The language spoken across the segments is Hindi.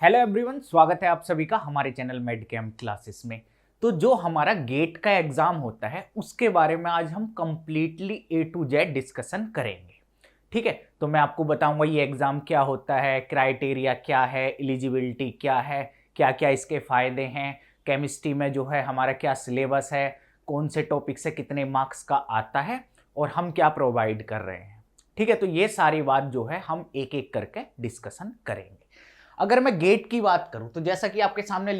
हेलो एवरीवन, स्वागत है आप सभी का हमारे चैनल मेडकेम क्लासेस में। तो जो हमारा गेट का एग्जाम होता है उसके बारे में आज हम completely A to Z discussion करेंगे। ठीक है, तो मैं आपको बताऊंगा ये एग्जाम क्या होता है, क्राइटेरिया क्या है, एलिजिबिलिटी क्या है, क्या क्या इसके फायदे हैं, केमिस्ट्री में जो है हमारा क्या सिलेबस है, कौन से टॉपिक से कितने मार्क्स का आता है और हम क्या प्रोवाइड कर रहे हैं। ठीक है, तो ये सारी बात जो है हम एक एक करके डिस्कशन करेंगे। अगर मैं गेट की बात करूं तो जैसा कि आपके सामने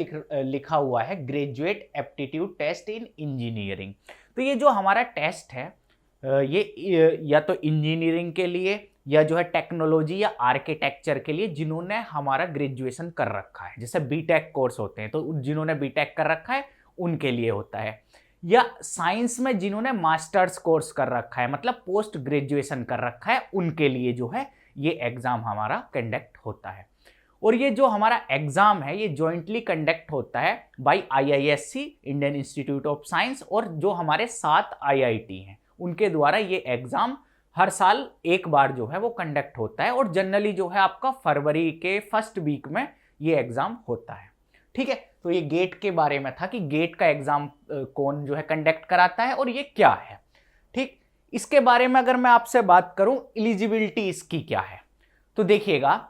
लिखा हुआ है graduate aptitude test in engineering. तो ये जो हमारा टेस्ट है ये या तो इंजीनियरिंग के लिए या जो है टेक्नोलॉजी या आर्किटेक्चर के लिए जिन्होंने हमारा ग्रेजुएशन कर रखा है, जैसे बीटेक कोर्स होते हैं तो जिन्होंने बीटेक कर रखा है उनके लिए होता है, या साइंस में जिन्होंने मास्टर्स कोर्स कर रखा है मतलब पोस्ट ग्रेजुएशन कर रखा है उनके लिए जो है ये एग्जाम हमारा कंडक्ट होता है। और ये जो हमारा एग्जाम है ये जॉइंटली कंडक्ट होता है by IISc, Indian Institute of Science, और जो हमारे 7 आईआईटी हैं उनके द्वारा ये एग्जाम हर साल एक बार जो है वो कंडक्ट होता है। और जनरली जो है आपका फरवरी के फर्स्ट वीक में ये एग्जाम होता है। ठीक है, तो ये गेट के बारे में था कि गेट का एग्जाम कौन जो है कंडक्ट कराता है और ये क्या है। ठीक, इसके बारे में अगर मैं आपसे बात करूं एलिजिबिलिटी इसकी क्या है, तो देखिएगा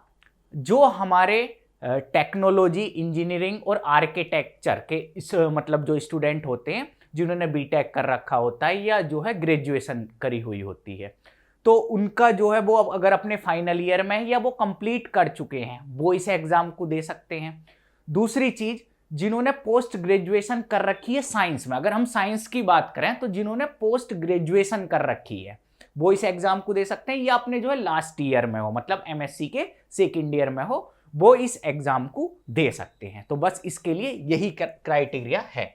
जो हमारे टेक्नोलॉजी, इंजीनियरिंग और आर्किटेक्चर के इस मतलब जो स्टूडेंट होते हैं जिन्होंने बीटेक कर रखा होता है या जो है ग्रेजुएशन करी हुई होती है, तो उनका जो है वो अगर अपने फाइनल ईयर में है या वो कंप्लीट कर चुके हैं वो इस एग्जाम को दे सकते हैं। दूसरी चीज, जिन्होंने पोस्ट ग्रेजुएशन कर रखी है साइंस में, अगर हम साइंस की बात करें तो जिन्होंने पोस्ट ग्रेजुएशन कर रखी है वो इस एग्जाम को दे सकते हैं, या अपने जो है लास्ट ईयर में हो मतलब एमएससी के सेकेंड ईयर में हो वो इस एग्जाम को दे सकते हैं। तो बस इसके लिए यही क्राइटेरिया है।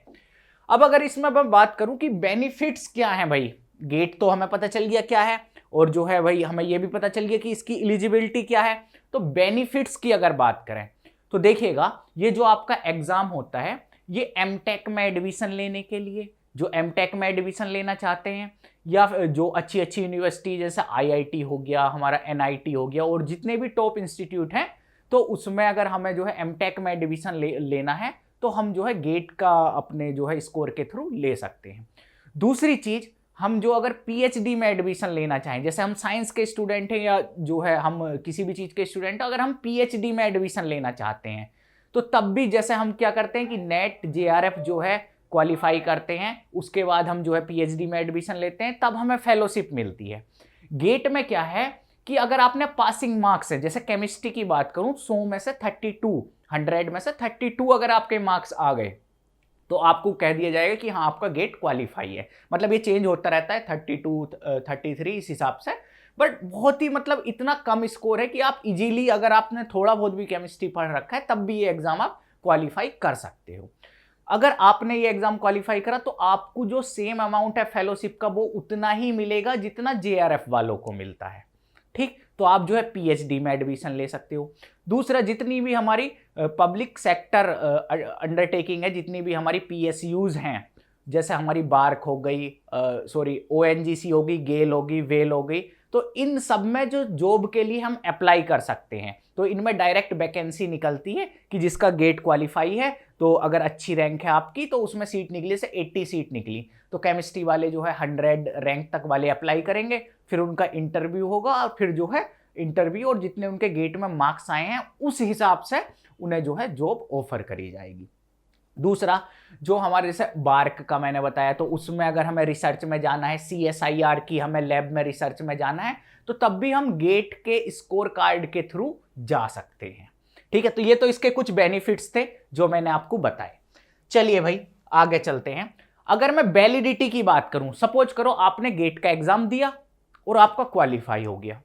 अब अगर इसमें मैं बात करूं कि बेनिफिट्स क्या हैं, भाई गेट तो हमें पता चल गया क्या है और जो है भाई हमें यह भी पता चल गया कि इसकी एलिजिबिलिटी क्या है। तो बेनिफिट्स की अगर बात करें तो देखिएगा ये जो आपका एग्जाम होता है ये एमटेक में एडमिशन लेने के लिए, जो एमटेक में एडमिशन लेना चाहते हैं या जो अच्छी अच्छी यूनिवर्सिटी जैसे आईआईटी हो गया, हमारा एनआईटी हो गया और जितने भी टॉप इंस्टीट्यूट हैं, तो उसमें अगर हमें जो है एमटेक में एडमिशन लेना है तो हम जो है गेट का अपने जो है स्कोर के थ्रू ले सकते हैं। दूसरी चीज, हम जो अगर पीएचडी में एडमिशन लेना चाहें, जैसे हम साइंस के स्टूडेंट हैं या जो है हम किसी भी चीज के स्टूडेंट हैं, अगर हम पीएचडी में एडमिशन लेना चाहते हैं तो तब भी जैसे हम क्या करते हैं कि नेट जेआरएफ जो है क्वालिफाई करते हैं, उसके बाद हम जो है पीएचडी में एडमिशन लेते हैं, तब हमें फेलोशिप मिलती है। गेट में क्या है कि अगर आपने पासिंग मार्क्स है, जैसे केमिस्ट्री की बात करूं 100 में से 32, 100 में से 32 अगर आपके मार्क्स आ गए तो आपको कह दिया जाएगा कि हाँ आपका गेट क्वालिफाई है। मतलब ये चेंज होता रहता है 32, 33 इस हिसाब से, बट बहुत ही मतलब इतना कम स्कोर है कि आप इजीली अगर आपने थोड़ा बहुत भी केमिस्ट्री पढ़ रखा है तब भी ये एग्जाम आप क्वालिफाई कर सकते हो। अगर आपने ये एग्जाम क्वालिफाई करा तो आपको जो सेम अमाउंट है फेलोशिप का वो उतना ही मिलेगा जितना जेआरएफ वालों को मिलता है। ठीक, तो आप जो है पीएचडी में एडमिशन ले सकते हो। दूसरा, जितनी भी हमारी पब्लिक सेक्टर अंडरटेकिंग है, जितनी भी हमारी पीएसयूज हैं, जैसे हमारी बार्क हो गई, सॉरी ओएनजीसी होगी, गेल होगी, वेल हो गई, तो इन सब में जो जॉब के लिए हम अप्लाई कर सकते हैं तो इनमें डायरेक्ट वैकेंसी निकलती है कि जिसका गेट क्वालिफाई है तो अगर अच्छी रैंक है आपकी तो उसमें सीट निकली, जैसे 80 सीट निकली तो केमिस्ट्री वाले जो है 100 रैंक तक वाले अप्लाई करेंगे, फिर उनका इंटरव्यू होगा और फिर जो है इंटरव्यू और जितने उनके गेट में मार्क्स आए हैं उस हिसाब से उन्हें जो है जॉब ऑफर करी जाएगी। दूसरा, जो हमारे जैसे बार्क का मैंने बताया तो उसमें अगर हमें रिसर्च में जाना है, सीएसआईआर की हमें लैब में रिसर्च में जाना है तो तब भी हम गेट के स्कोर कार्ड के थ्रू जा सकते हैं। ठीक है, तो ये तो इसके कुछ बेनिफिट्स थे जो मैंने आपको बताए। चलिए भाई आगे चलते हैं। अगर मैं वैलिडिटी की बात करूं, सपोज करो आपने गेट का एग्जाम दिया और आपका क्वालिफाई हो गया,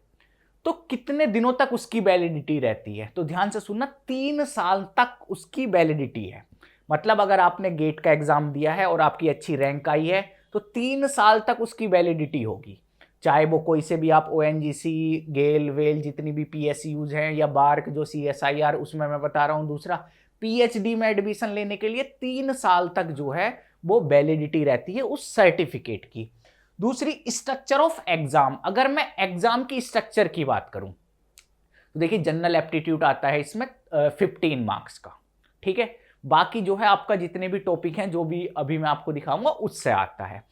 तो कितने दिनों तक उसकी वैलिडिटी रहती है? तो ध्यान से सुनना, 3 साल तक उसकी वैलिडिटी है। मतलब अगर आपने गेट का एग्जाम दिया है और आपकी अच्छी रैंक आई है तो 3 साल तक उसकी वैलिडिटी होगी, चाहे वो कोई से भी आप ओएनजीसी, गेल, वेल जितनी भी पीएसयूज हैं या बार्क जो सीएसआईआर उसमें मैं बता रहा हूं। दूसरा, पीएचडी में एडमिशन लेने के लिए 3 साल तक जो है वो वैलिडिटी रहती है उस सर्टिफिकेट की। दूसरी, स्ट्रक्चर ऑफ एग्जाम, अगर मैं एग्जाम की स्ट्रक्चर की बात करूं तो देखिए जनरल एप्टीट्यूड आता है इसमें, 15 मार्क्स का। ठीक है, बाकी जो है आपका जितने भी टॉपिक हैं जो भी अभी मैं आपको दिखाऊंगा उससे आता है।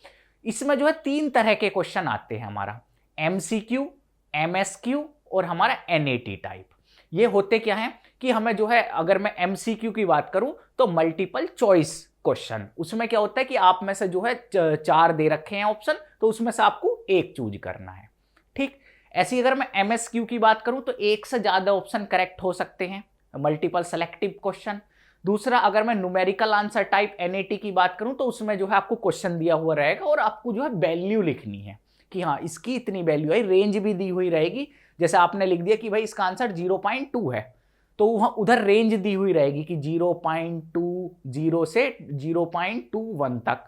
इसमें जो है 3 तरह के क्वेश्चन आते हैं, हमारा एमसीक्यू, एमएसक्यू और हमारा एनएटी टाइप। ये होते क्या है कि हमें जो है, अगर मैं एमसीक्यू की बात करूं तो मल्टीपल चॉइस क्वेश्चन, उसमें क्या होता है कि आप में से जो है 4 दे रखे हैं ऑप्शन, तो उसमें से आपको एक चूज करना है। ठीक, ऐसी अगर मैं एमएसक्यू की बात करूं तो एक से ज्यादा ऑप्शन करेक्ट हो सकते हैं, मल्टीपल सेलेक्टिव क्वेश्चन। दूसरा, अगर मैं न्यूमेरिकल आंसर टाइप एनएटी की बात करूं तो उसमें जो है आपको क्वेश्चन दिया हुआ रहेगा और आपको जो है वैल्यू लिखनी है कि हाँ इसकी इतनी वैल्यू है, रेंज भी दी हुई रहेगी। जैसे आपने लिख दिया कि भाई इसका आंसर 0.2 है, तो वहां उधर रेंज दी हुई रहेगी कि 0.20 से 0.21 तक,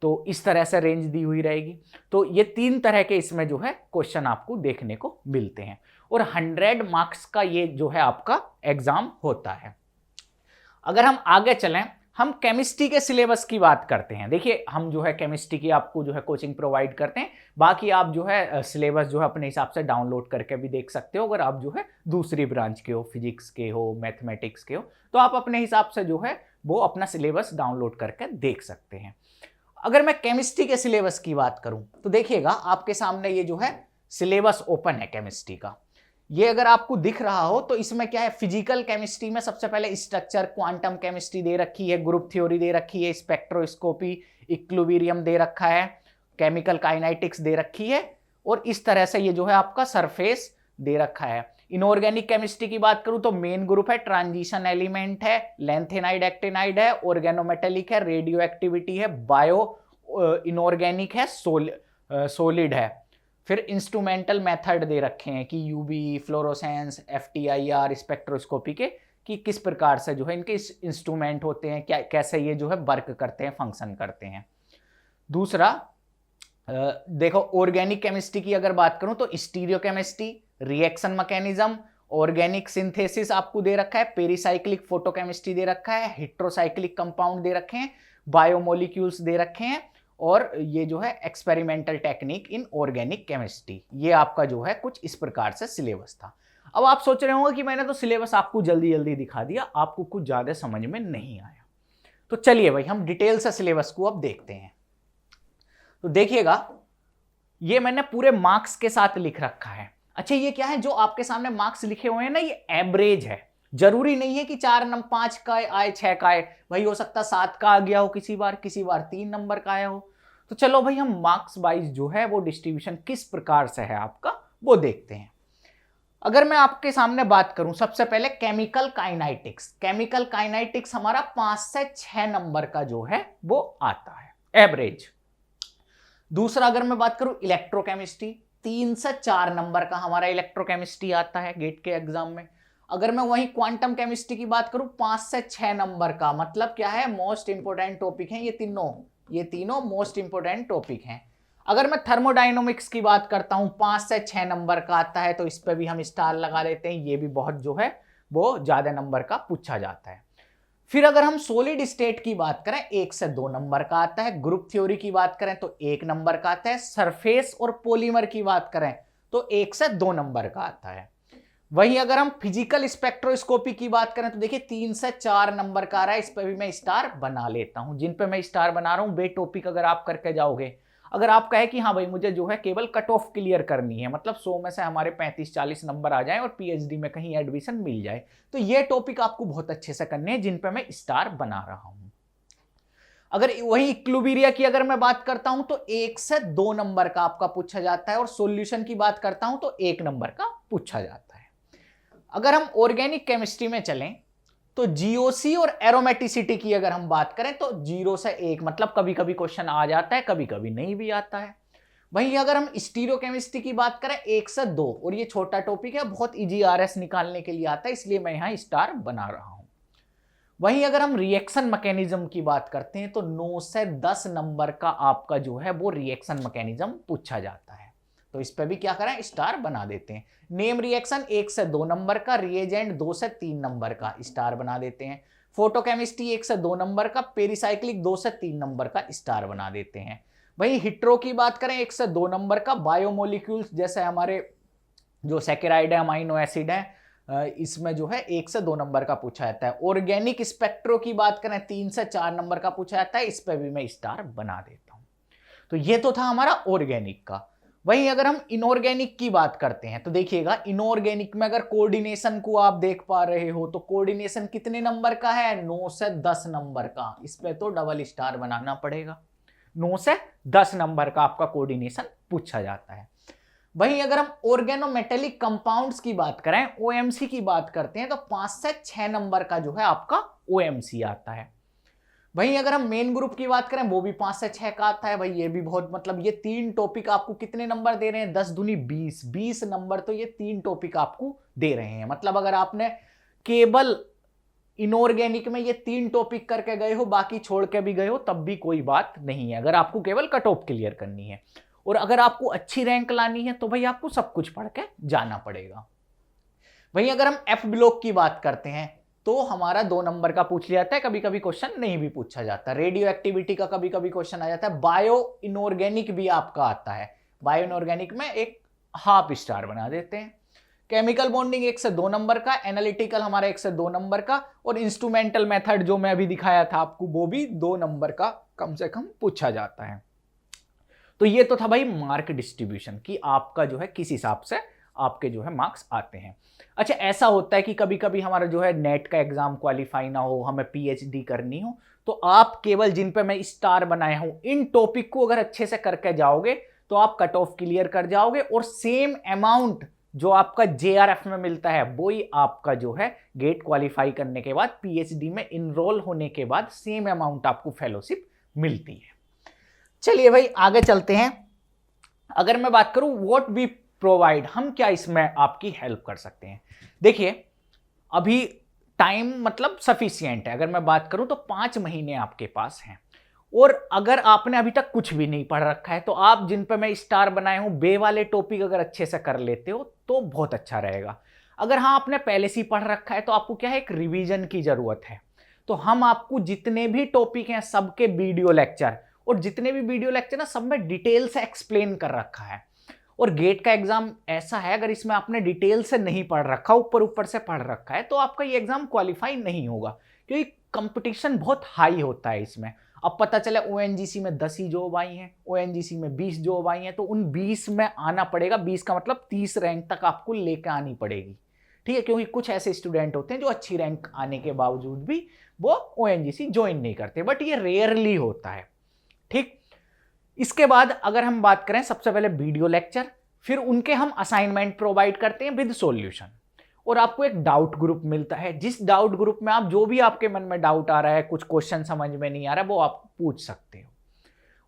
तो इस तरह से रेंज दी हुई रहेगी। तो ये 3 तरह के इसमें जो है क्वेश्चन आपको देखने को मिलते हैं और 100 मार्क्स का ये जो है आपका एग्जाम होता है। अगर हम आगे चलें, हम केमिस्ट्री के सिलेबस की बात करते हैं। देखिए, हम जो है केमिस्ट्री की आपको जो है कोचिंग प्रोवाइड करते हैं, बाकी आप जो है सिलेबस जो है अपने हिसाब से डाउनलोड करके भी देख सकते हो। अगर आप जो है दूसरी ब्रांच के हो, फिजिक्स के हो, मैथमेटिक्स के हो, तो आप अपने हिसाब से जो है वो अपना सिलेबस डाउनलोड करके देख सकते हैं। अगर मैं केमिस्ट्री के सिलेबस की बात करूं तो देखिएगा, आपके सामने ये जो है सिलेबस ओपन है केमिस्ट्री का। ये अगर आपको दिख रहा हो तो इसमें क्या है, फिजिकल केमिस्ट्री में सबसे पहले स्ट्रक्चर, क्वांटम केमिस्ट्री दे रखी है, ग्रुप थ्योरी दे रखी है, स्पेक्ट्रोस्कोपी, इक्विलिब्रियम दे रखा है, केमिकल काइनेटिक्स दे रखी है, और इस तरह से ये जो है आपका सरफेस दे रखा है। इनऑर्गेनिक केमिस्ट्री की बात करूं तो मेन ग्रुप है, ट्रांजिशन एलिमेंट है, लेंथेनाइड एक्टिनाइड है, ऑर्गेनोमेटेलिक है, रेडियो एक्टिविटी है, बायो इनऑर्गेनिक है, सॉलिड है। फिर इंस्ट्रूमेंटल मेथड दे रखे हैं कि यूवी, फ्लोरोसेंस, एफटीआईआर, स्पेक्ट्रोस्कोपी के, कि किस प्रकार से जो है इनके इंस्ट्रूमेंट होते हैं, क्या कैसे ये जो है वर्क करते हैं, फंक्शन करते हैं। दूसरा, देखो ऑर्गेनिक केमिस्ट्री की अगर बात करूं तो stereochemistry, reaction mechanism, organic synthesis आपको दे रखा है, पेरिसाइक्लिक फोटोकेमिस्ट्री दे रखा है, हेट्रोसाइक्लिक कंपाउंड दे रखे हैं, बायोमोलिक्यूल्स दे रखे हैं, और ये जो है experimental technique in organic chemistry. ये आपका जो है कुछ इस प्रकार से सिलेबस था। अब आप सोच रहे होंगे कि मैंने तो सिलेबस आपको जल्दी जल्दी दिखा दिया, आपको कुछ ज्यादा समझ में नहीं आया। तो चलिए भाई, हम डिटेल से सिलेबस को अब देखते हैं। तो देखिएगा, ये मैंने पूरे मार्क्स के साथ लिख रखा है। अच्छा, ये क्या है जो आपके सामने मार्क्स लिखे हुए हैं ना, ये एवरेज है। जरूरी नहीं है कि 5 का आए, 6 का आए, भाई हो सकता 7 का आ गया हो, किसी बार 3 नंबर का आया हो। तो चलो भाई, हम मार्क्स वाइज जो है वो डिस्ट्रीब्यूशन किस प्रकार से है आपका वो देखते हैं। अगर मैं आपके सामने बात करूं, सबसे पहले केमिकल काइनेटिक्स। केमिकल काइनेटिक्स हमारा 5 से 6 नंबर का जो है वो आता है, एवरेज। दूसरा, अगर मैं बात करूं इलेक्ट्रोकेमिस्ट्री, 3 से 4 नंबर का हमारा इलेक्ट्रोकेमिस्ट्री आता है गेट के एग्जाम में। अगर मैं वहीं क्वांटम केमिस्ट्री की बात करूं, 5 से 6 नंबर का, मतलब क्या है, मोस्ट इंपोर्टेंट टॉपिक है ये तीनों मोस्ट इंपोर्टेंट टॉपिक हैं। अगर मैं थर्मोडायनामिक्स की बात करता हूं, 5 से 6 नंबर का आता है, तो इस पर भी हम स्टार लगा देते हैं, ये भी बहुत जो है वो ज्यादा नंबर का पूछा जाता है। फिर अगर हम सॉलिड स्टेट की बात करें, 1 से 2 नंबर का आता है। ग्रुप थ्योरी की बात करें तो 1 नंबर का आता है। सरफेस और पॉलीमर की बात करें तो 1 से 2 नंबर का आता है। वहीं अगर हम फिजिकल स्पेक्ट्रोस्कोपी की बात करें तो देखिए 3 से 4 नंबर का आ रहा है, इस पर भी मैं स्टार बना लेता हूं। जिन पे मैं स्टार बना रहा हूं वे टॉपिक अगर आप करके जाओगे, अगर आप कहे कि हाँ भाई मुझे जो है केवल कट ऑफ क्लियर करनी है, मतलब 100 में से हमारे 35-40 नंबर आ जाए और पीएचडी में कहीं एडमिशन मिल जाए, तो ये टॉपिक आपको बहुत अच्छे से करने हैं जिन पे मैं स्टार बना रहा हूं। अगर वही इक्विलिब्रियम की अगर मैं बात करता हूं तो 1 से 2 नंबर का आपका पूछा जाता है, और सॉल्यूशन की बात करता हूं तो 1 नंबर का पूछा जाता है। अगर हम ऑर्गेनिक केमिस्ट्री में चलें तो जीओसी और एरोमेटिसिटी की अगर हम बात करें तो 0 से 1, मतलब कभी कभी क्वेश्चन आ जाता है, कभी कभी नहीं भी आता है। वहीं अगर हम स्टीरियोकेमिस्ट्री की बात करें 1 से 2, और ये छोटा टॉपिक है, बहुत इजी आरएस निकालने के लिए आता है, इसलिए मैं यहां स्टार बना रहा हूं। वहीं अगर हम रिएक्शन मैकेनिज्म की बात करते हैं तो 9 से 10 नंबर का आपका जो है वो रिएक्शन मैकेनिज्म पूछा जाता है, तो इस पे भी क्या करें, स्टार बना देते हैं। नेम रिएक्शन 1 से 2 नंबर का, रिएजेंट 2 से 3 नंबर का, स्टार बना देते हैं। फोटोकेमिस्ट्री 1 से 2 नंबर का, पेरिसाइक्लिक 2 से 3 नंबर का, स्टार बना देते हैं। वहीं हिट्रो की बात करें 1 से 2 नंबर का, बायोमोलिक्यूल्स जैसे हमारे जो सैकेराइड है, अमाइनो एसिड है, इसमें जो है 1 से 2 नंबर का पूछा जाता है। ऑर्गेनिक स्पेक्ट्रो की बात करें 3 से 4 नंबर का पूछा जाता है, इस पे भी मैं स्टार बना देता हूं। तो ये तो था हमारा ऑर्गेनिक का। वहीं अगर हम इनऑर्गेनिक की बात करते हैं तो देखिएगा, इनऑर्गेनिक में अगर कोऑर्डिनेशन को आप देख पा रहे हो तो कोऑर्डिनेशन कितने नंबर का है, 9 से 10 नंबर का। इस पे तो डबल स्टार बनाना पड़ेगा। 9 से 10 नंबर का आपका कोऑर्डिनेशन पूछा जाता है। वहीं अगर हम ऑर्गेनोमेटेलिक कंपाउंड्स की बात करें, ओएमसी की बात करते हैं, तो 5 से 6 नंबर का जो है आपका ओएमसी आता है। वहीं अगर हम मेन ग्रुप की बात करें, वो भी 5 से 6 का आता है। भाई ये भी बहुत, मतलब ये 3 टॉपिक आपको कितने नंबर दे रहे हैं, 10 दूनी 20 नंबर, तो ये 3 टॉपिक आपको दे रहे हैं। मतलब अगर आपने केवल इनऑर्गेनिक में ये 3 टॉपिक करके गए हो, बाकी छोड़ के भी गए हो, तब भी कोई बात नहीं है, अगर आपको केवल कट ऑफ क्लियर करनी है। और अगर आपको अच्छी रैंक लानी है तो भाई आपको सब कुछ पढ़ के जाना पड़ेगा। वहीं अगर हम एफ ब्लॉक की बात करते हैं तो हमारा 2 नंबर का पूछ लिया जाता है, कभी कभी क्वेश्चन नहीं भी पूछा जाता। रेडियो एक्टिविटी का कभी कभी क्वेश्चन आ जाता है। बायो इनऑर्गेनिक भी आपका आता है, बायो इनऑर्गेनिक में एक हाफ स्टार बना देते हैं। केमिकल बॉन्डिंग 1 से 2 नंबर का, एनालिटिकल हमारा 1 से 2 नंबर का, और इंस्ट्रूमेंटल मेथड जो मैं अभी दिखाया था आपको वो भी 2 नंबर का कम से कम पूछा जाता है। तो ये तो था भाई मार्क डिस्ट्रीब्यूशन कि आपका जो है किस हिसाब से आपके जो है मार्क्स आते हैं। अच्छा, ऐसा होता है कि कभी कभी हमारा जो है नेट का एग्जाम क्वालिफाई ना हो, हमें पीएचडी करनी हो, तो आप केवल जिन पे मैं स्टार बनाया हूं इन टॉपिक को अगर अच्छे से करके जाओगे तो आप कट ऑफ क्लियर कर जाओगे, और सेम अमाउंट जो आपका जेआरएफ में मिलता है वही आपका जो है गेट क्वालिफाई करने के बाद पीएचडी में इनरोल होने के बाद सेम अमाउंट आपको फेलोशिप मिलती है। चलिए भाई आगे चलते हैं। अगर मैं बात करूं व्हाट वी प्रोवाइड, हम क्या इसमें आपकी हेल्प कर सकते हैं। देखिए अभी टाइम मतलब सफिशिएंट है। अगर मैं बात करूं तो 5 महीने आपके पास हैं, और अगर आपने अभी तक कुछ भी नहीं पढ़ रखा है तो आप जिन पे मैं स्टार बनाए हूं बे वाले टॉपिक अगर अच्छे से कर लेते हो तो बहुत अच्छा रहेगा। अगर हाँ आपने पहले से ही पढ़ रखा है तो आपको क्या है, एक रिवीजन की जरूरत है। तो हम आपको जितने भी टॉपिक हैं सबके वीडियो लेक्चर, और जितने भी वीडियो लेक्चर ना सब में डिटेल से एक्सप्लेन कर रखा है। और गेट का एग्जाम ऐसा है, अगर इसमें आपने डिटेल से नहीं पढ़ रखा, ऊपर ऊपर से पढ़ रखा है, तो आपका ये एग्जाम क्वालिफाई नहीं होगा, क्योंकि कंपटीशन बहुत हाई होता है इसमें। अब पता चला ओएनजीसी में 10 ही जॉब आई हैं, ओएनजीसी में 20 जॉब आई हैं, तो उन 20 में आना पड़ेगा। 20 का मतलब 30 रैंक तक आपको लेकर आनी पड़ेगी, ठीक है। क्योंकि कुछ ऐसे स्टूडेंट होते हैं जो अच्छी रैंक आने के बावजूद भी वो ओएनजीसी ज्वाइन नहीं करते, बट ये रेयरली होता है, ठीक। इसके बाद अगर हम बात करें, सबसे पहले वीडियो लेक्चर, फिर उनके हम असाइनमेंट प्रोवाइड करते हैं विद सॉल्यूशन, और आपको एक डाउट ग्रुप मिलता है। जिस डाउट ग्रुप में आप जो भी आपके मन में डाउट आ रहा है, कुछ क्वेश्चन समझ में नहीं आ रहा है, वो आप पूछ सकते हो।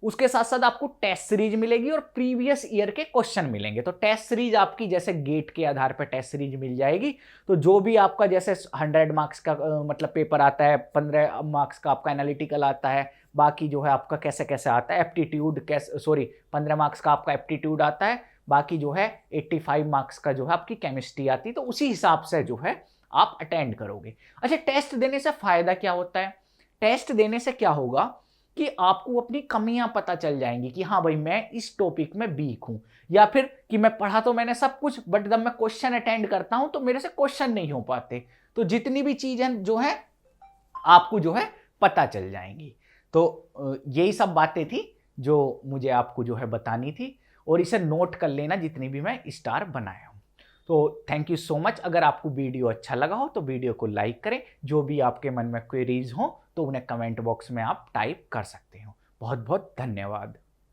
उसके साथ साथ आपको टेस्ट सीरीज मिलेगी और प्रीवियस ईयर के क्वेश्चन मिलेंगे। तो टेस्ट सीरीज आपकी जैसे गेट के आधार पर टेस्ट सीरीज मिल जाएगी। तो जो भी आपका जैसे 100 मार्क्स का मतलब पेपर आता है, 15 मार्क्स का आपका एनालिटिकल आता है, बाकी जो है आपका कैसे कैसे आता है एप्टीट्यूड, 15 मार्क्स का आपका एप्टीट्यूड आता है, बाकी जो है 85 मार्क्स का जो है आपकी केमिस्ट्री आती है। तो उसी हिसाब से जो है आप अटेंड करोगे। अच्छा, टेस्ट देने से फायदा क्या होता है? टेस्ट देने से क्या होगा कि आपको अपनी कमियां पता चल जाएंगी कि हाँ भाई मैं इस टॉपिक में वीक हूं, या फिर कि मैं पढ़ा तो मैंने सब कुछ, बट जब मैं क्वेश्चन अटेंड करता हूं तो मेरे से क्वेश्चन नहीं हो पाते। तो जितनी भी चीजें जो है आपको जो है पता चल जाएंगी। तो यही सब बातें थी जो मुझे आपको जो है बतानी थी, और इसे नोट कर लेना जितनी भी मैं स्टार बनाया हूं। तो थैंक यू सो मच। अगर आपको वीडियो अच्छा लगा हो तो वीडियो को लाइक करें। जो भी आपके मन में क्वेरीज हो तो उन्हें कमेंट बॉक्स में आप टाइप कर सकते हो। बहुत बहुत धन्यवाद।